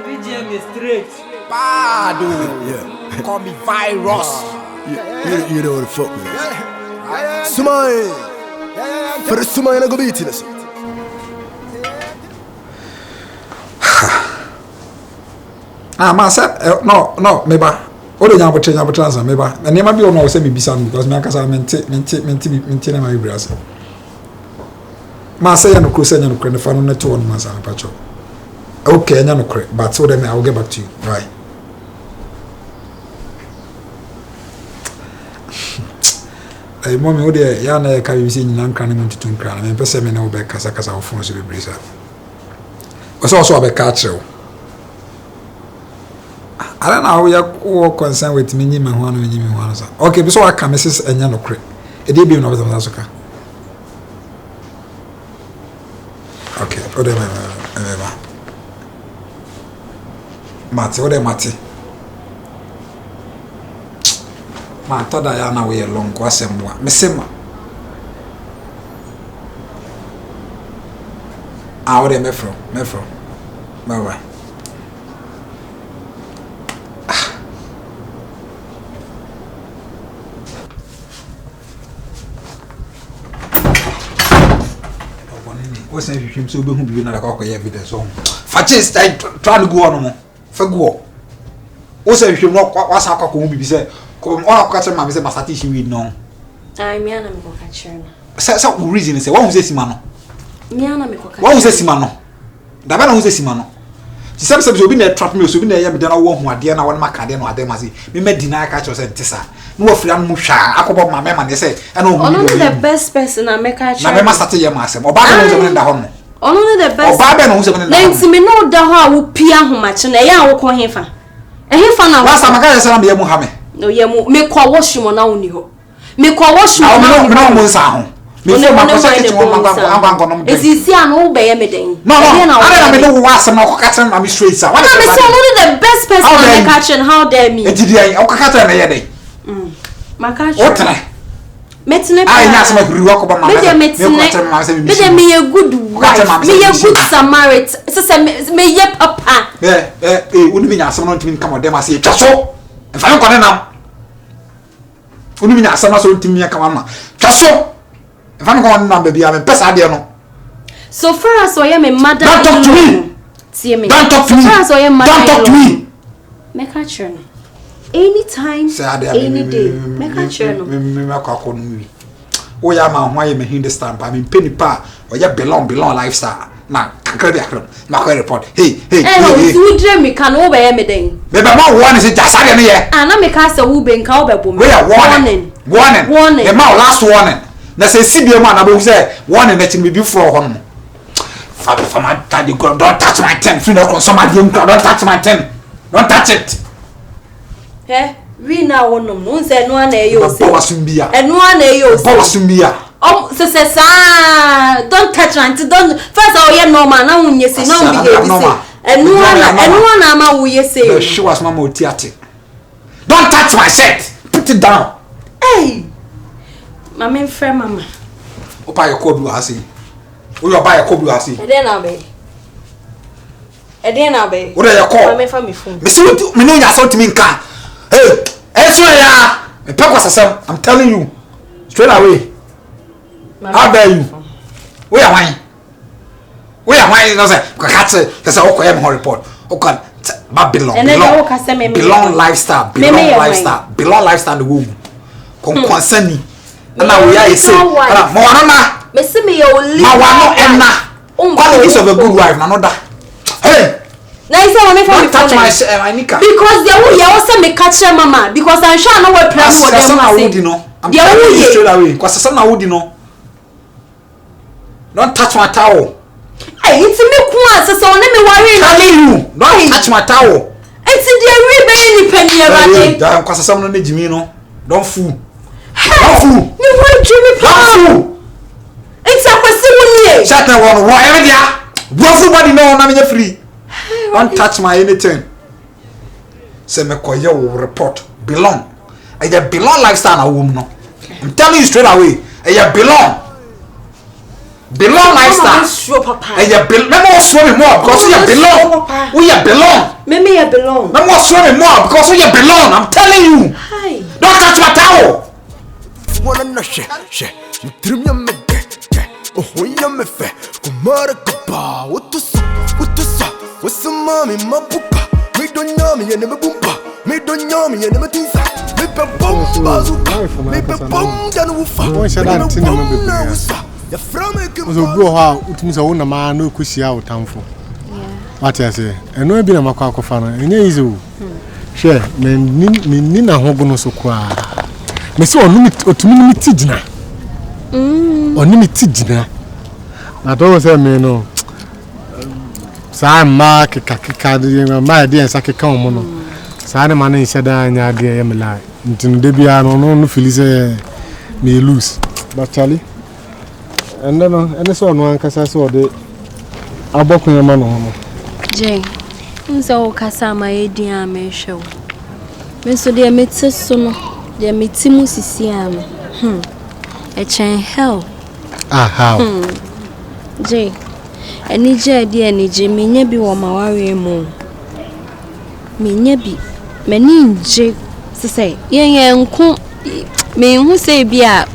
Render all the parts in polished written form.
VGM is straight. Bad, yeah. Call me virus. You know what the fuck, man. Smile. For the smile, I go beat it. Master, no, meba. What do you want to change? Meba. And never be on our semi bisan because my casa maintain my brass. Master, no cruise and no fan on the 2 months and patch. Okay, no credit, but so then I'll get back to you. Right. Hey, mommy, what the Yana can you see in Nankan to 2 crown and person no back as a casa of phones to be breezer. Was also a catcher. I don't know how you are concerned with me, my one. Okay, so I can Mrs. Enyano Cre. It did be another Mazuka. Okay, what am I? Mati, what am Mati? Ma thought I am away long, was a more. Missima. I would have Mefro. Bye. What's the name? So be who be na ka evidence on. Faches try to go on mo. Fa go. What's the name? What's akwa ko bi say ko on ka tell ma be say masati shi we no. Ai me ana me ko ka chere no. Say reason say won hu say sima no. Me ana me ko ka. Won hu say sima no. Da ba na hu say sima no. Ti say obi na trap me so obi na ya me da na wo hu ade na won maka de no ade ma say me deny ka chere say ntisa. No afri an mu hwa akobo ma me ma ne say e no hu. Ono the best person na make ka chere. Na me masati ye ma asem. Oba be no ze da ho no. Ono the best. Oba be no hu ze da. Na ntimi no da ho a wo pia homache na ya wo ko hefa. Hefa na wa sa maka say na me mu ha me. No ye mu me ko washroom na woni ho. Me ko washroom na me no mu sa ho. Me fo ma ko say ti won mangwa no. Esisi an wo be ye me den. No. I don't me no wa sa na ko ka tell me straight sa. What is me say only the best person na make ka chere how dare me. Ejidi ai o ka ka tell me ye den. Maka chere. What try? Metine pa. Ai nya sa ma riwa ko ba ma. Me dey me a good wife. Me a good Samaritan. So me ye papa. Uni mi nya sa no ntimi kama dem ase twa so. Enfa yo kone nam. Uni mi nya sa no so ntimi ya kama ma. Twa so. Enfa no kone nam ba bia me pesa de no. So far as I am a mother. Don't talk to me. See me. Don't talk to me. So far as I am mother. Don't talk to me. Make her churn. Anytime, any day. Make her churn. Me akwa no wi. O ya ma ho aye me hin this time, but me penny pa, o ya belong lifestyle. Na kakra bi akra. Ma ko report. Hey. You dream me can over me den. Me be ma warning say jasare no ye. Na me ka say wo be nka wo be bom. We are warning. The ma last warning. Na say CBM na be say warning na chin be before ho no. For my daddy go don't touch my tent. Free no somebody don't touch my tent. Don't touch it. We now wonom no say no na eyo say. Bawasumbia. No na eyo say. Bawasumbia. Say don't touch it. Don't first all you normal na unye say no behave say. No na ma wo ye say. The show as mama otiate. Don't touch my shirt. Put it down. Hey. Mama friend mama. Opa your kobu hasi. Wo your buy your kobu hasi. E dey na be. What are your call? Mama fa me phone. Me see me no nya so timi nka. Hey, eso ya. Me pekwa sasam. I'm telling you. Straight away. How dare you? Where am I? No say. Ka say o ko em report. O kan Babylon. Belong lifestyle. Belong lifestyle the womb. Concern na we are say. Mo na. Me see me your leave. Ma wa no enna. Qualities of a good wife na no da. Hey. Now you say me from touch my nika. Because they will also me catch mama because I'm sure I know what plan for them say. I'm telling you straight away. Because some na would know. Don't touch my towel. Hey, it's me kwa so let me worry. Telling you, don't touch my towel. It's the ribe ni penny around. Yeah, because some no need me no. Don't fool. Don't fool. You want Jimmy fool. It's a question. Shut the one. Whatever dia. Everybody know na me free. Don't touch my anything. Say me koye will report. Belong. I just belong lifestyle na woman no. I'm telling you straight away. I belong. Belong lifestyle. Sure, papa. I just belong. Never show me more because we belong. We belong. belong. No more swimming more because you belong. I'm telling you. Hi. Don't touch my towel. Wanna know shit. Trim your me oh, when you're me fair. Kumara Kapa. What to say? What's the mommy, my poopa? Me don't know me, and never boompa. Me don't know me, and never think that. Me pe bomb bazooka. Me pe bomb dan woofa. One shot and tin number. You're from a Was a go out, which means I won't a man no kushi out town for. What I say, and no be a macaco fan, and easy. Share, me Nina Hogono so qua. Me so limit or to me tijna. Or nimi tijna. I don't say me no. Sa mark kaka my dear sake kan mo no. Sa na man said anya de am lie. Ntin de bia no feel say me lose. But Charlie, and then and so no ankasa so de abokun ma no no. Jay, unso kasa ma edin a me hwew. Me so de meti so no, de meti mu sisi am. A chain hell. Ah how? Jay, any Jay de any Jimmy nya bi wo maware mu. Me nya bi, mani nje say yen nko me hu say bi a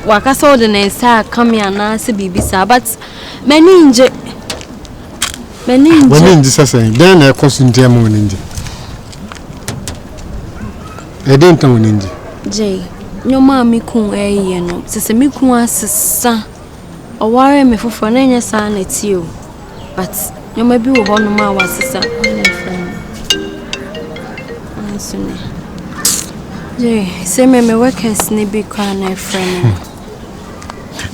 wakasa ordinance a come here na se bibisa but mani nje When Jesus say, then I consume mo ninja. I don't know ninja. Jay, your mammy kun eh no. Se me kun asesa. O ware me fofo na nya sa na ti o. But your maybe wo ho no ma wasesa. Ansune. Jay, say me workers ni bi kwa na friend.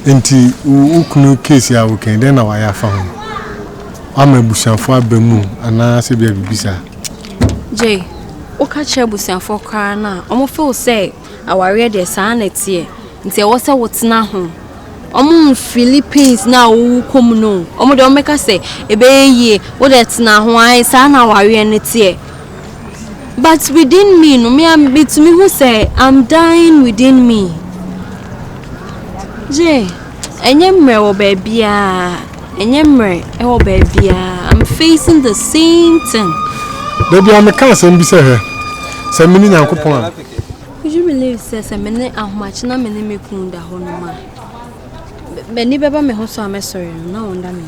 Enti ukunu case ya weekend then na wa ya fa ho. Ama busanfo abemu ana se bia bibisa. Jay, o ka che busanfo kra na. Omo feel say aware de sa na tie. Nti e wo se wotena ho. Omo Philippines na wo kom no. Omo de omeka say ebe ye wo de tena ho ai sa na aware ne tie. But within me no me am bit me who say I'm dying within me. Jay, enye mre wo baby a. I'm facing the same thing. Baby, I'm a cancer and be say some mini Yankopon. Would you believe says a minute how much na many me kunda honoma? Many baba me hoso am sorry, no wonder me.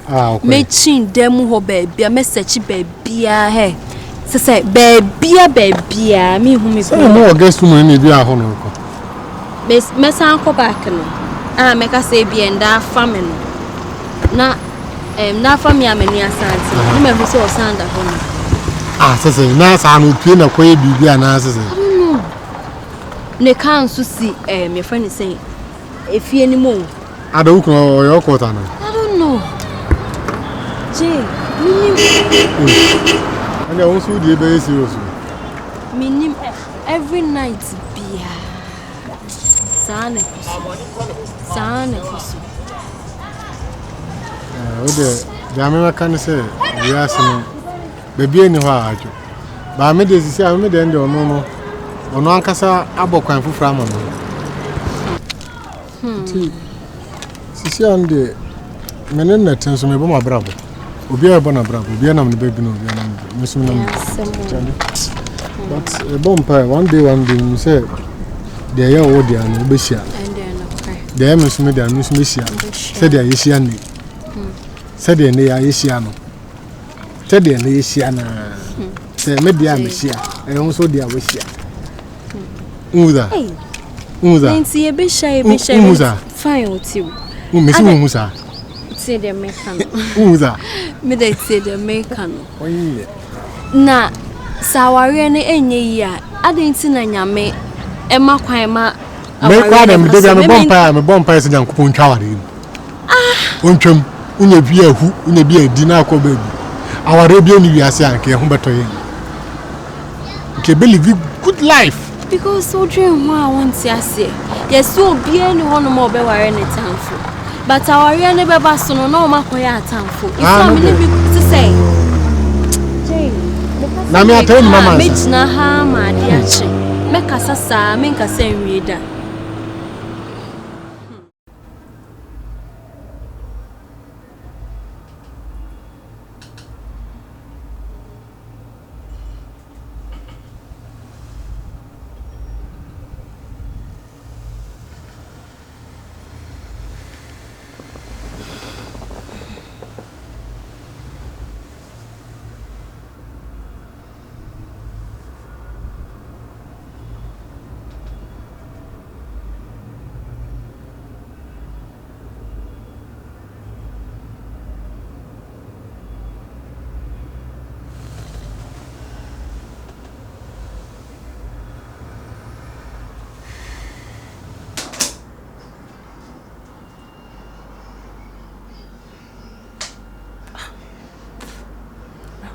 Ah, okay. Me chin demu ho baby, a message baby he. Say baby me who me so more guest woman ni bia ho no ko. Me san ko back no. Ah, make us say bi enda family. Na family amani asante no me hu se o sanda ho no Ah sese na sa no pie na koye bibia na sese ne kan so si me friend say efie ni mo adawu ko yo ko ta na I don't know Jay and you so dey very serious minim every night bia sane koso Ode jamema kan say we ask no baby ani ho ajo ba me de sisi a me de ende ono ankasa abokwan fufura ama no sisi ande menen na tenso me bo ma brabo obi a bo na brabo obi na me baby no obi na me so na me but bompa one day me say de ya wo de anu be hia de me so me de anu so me hia say de ya hia ni said the near Yesiano. Said the Yesiana. Say, maybe I'm here, and also the Awisia. Muza. Muza. See a bishop, Muza. Fine with you. Miss Muza. Say the American. Muza. Me they say the American. Na, Sawarian any year. I didn't see Nanyame. Emma Quima. Make one of them, a bonfire, and young Kupun Chowari. Unchum. Unye bia hu unye bia dina ko baby our Arabian we are saying ke ho beto yin ke believe good life because so dream I want to say yes so bia ni hono mo be ware ne tanfo but our area ne be ba so no na o makoya tanfo if am ne bi to say Jay na me atani mama me na ha ma dia che me kasa sa me kasa nwie da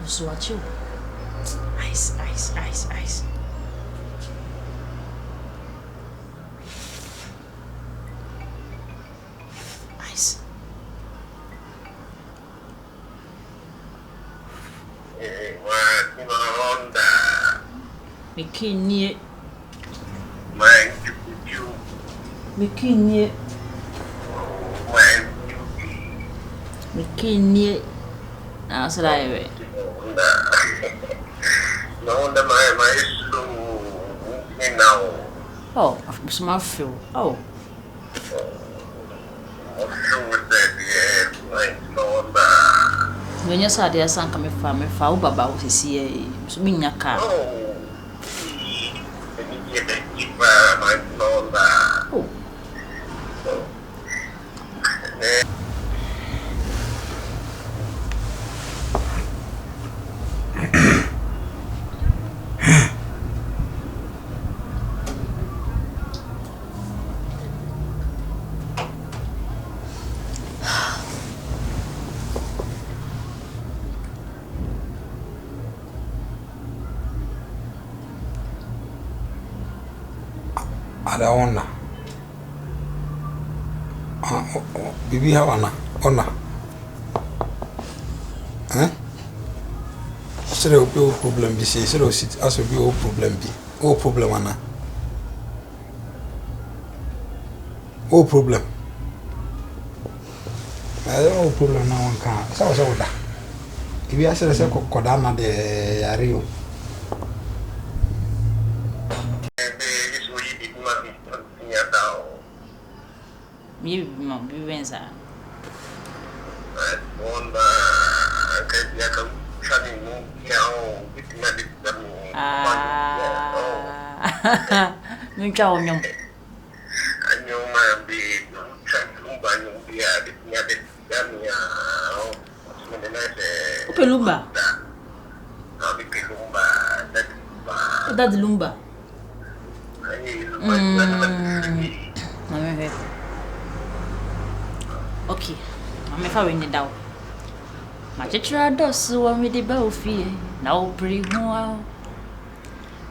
so what you? Ice. Mikinie. Now so that way. No, my now. Oh, smart feel. Oh. When you saw the son coming from me, foul baba was see so mean your car. Oh. Ada ona. Bibi hawana. Ona. Sere obi o problem bi se sere o sit aso bi o problem bi. O problem ana. O problem. O problem na wan kan. Sa o da. Bibi asere se kokoda na de yare o. Me be benza. Nunca o nyom. O pelumba. O da de lumba. Okay, I'm a fine down. My teacher does one with the belfie, now pretty well.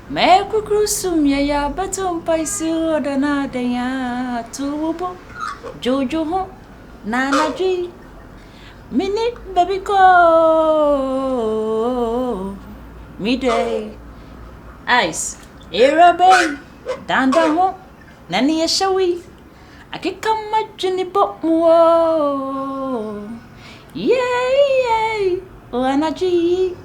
May cruisum ya, but on Paisu than a day to Jojo, Nana G. Minute, baby, go midday. Ice, era bay, down the home, Nanny a showy. I can come much in the book more. Yay, oh, energy.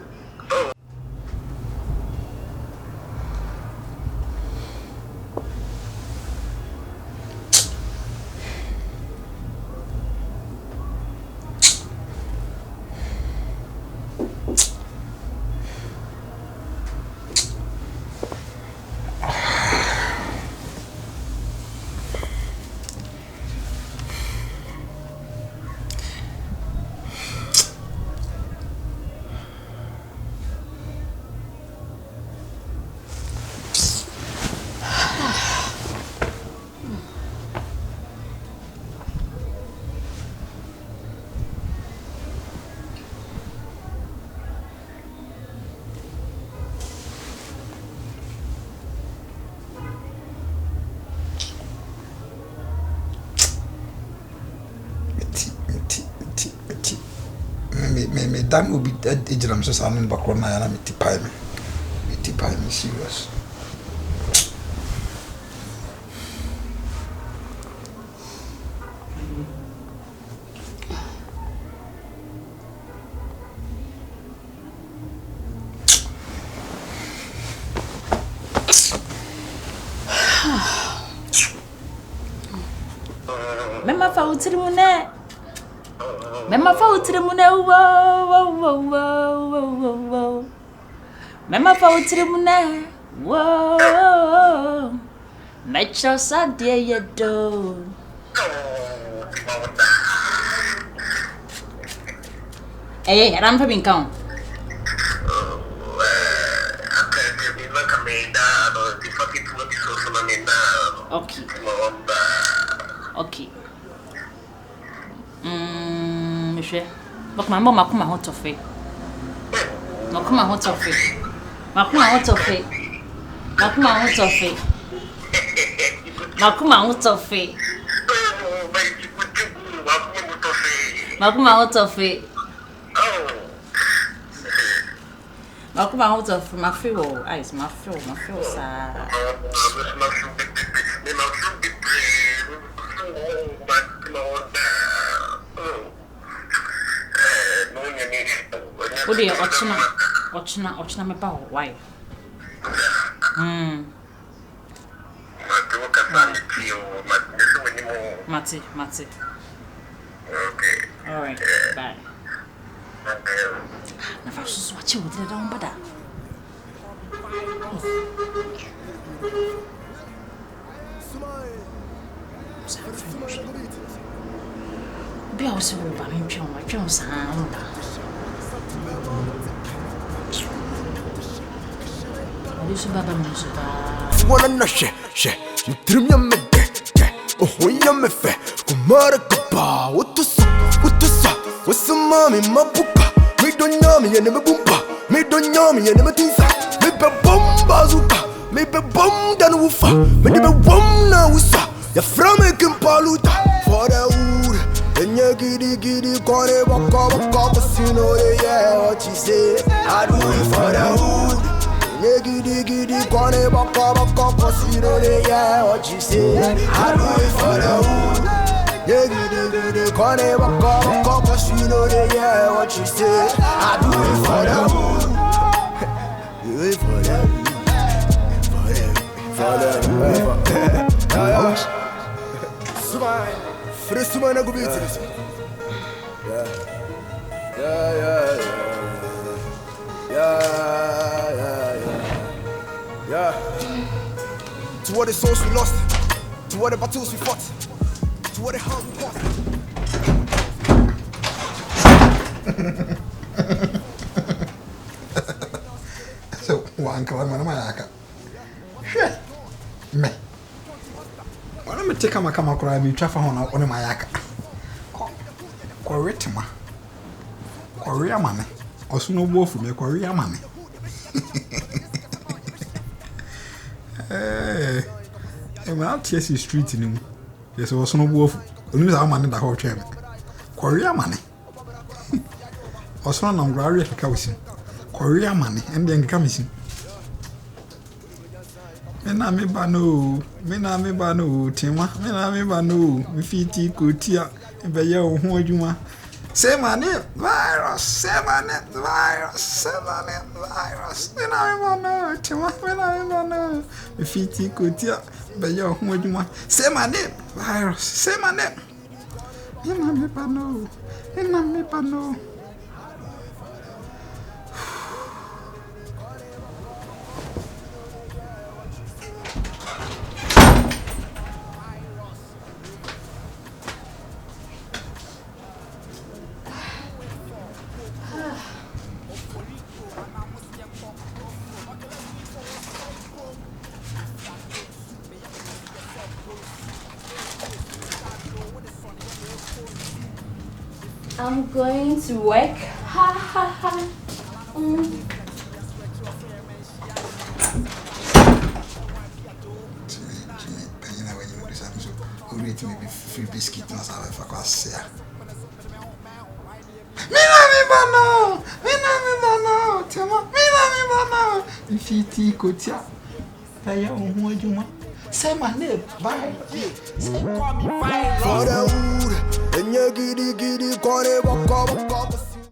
Me dam ubi ejram so sanin bakona yana me tipai me serious. Mema fa utrimune. Mema fa utrimune wo. Mema fa utrimune wo. Mecha sadie yedo. Eh, ram fa bin kan. Okay. Okay. Monsieur. Bak ma mama kuma hot of it. Makuma hot of it. Makuma hot of it. Makuma hot of it. Makuma hot of it. Makuma hot of it. Makuma hot of my feel eyes, my feel sad. What do you watching me about why? Mati. Okay. All right. Bye. Na fa so watch you with down bada. Be also ba me twon san. Wanna know shit, dream ya me oh ya me fe, kumara kapa, what to sa, what's the mommy, my pupa, me don't know me and me boompa, me don't know me and me tinsa, me be bomb bazooka, me be bomb dan woofa, me be bomb na wusa, ya from a kimpaluta, for the wood, and ya giddy, corner, walk, casino, yeah, what you say, I do it for the wood. Giddy, corner, walk, casino, yeah, what you say, I do it for the wood. Giddy, corner, walk, casino, yeah, what you say, I do it for the wood. Do it for the wood. Smile, first man I go beat this. Yeah. To what the souls we lost, to what the battles we fought, to what the hell we lost. So, one color, Manamaka. Shit, me. Why don't me take my camera cry? Me traffic on my yaka. Correctima. Korea money. Also, no more for me, Korea money. I'm out here, street in him. Yes, also no wolf. Only our money the whole chairman. Korea money. Also, no Gloria Kawsin. Korea money, and then coming. Menami bano, Tima, Menami bano, Mifiti, Kutia, and Bayo, Hojuma. Say my name, virus, say my name, virus. Then I know, Tima, when I know, Mifiti, Kutia, Bayo, Hojuma. Say my name, virus, say my name. Menami bano. I'm going to work. Ha ha ha. Free biscuit na sabe fa kwasea. Mina bano, tema. Mina bano. Ifiti kotia. Paya ohun ejuma. Say my name, bye. For the wood, and you giddy, corner, walk.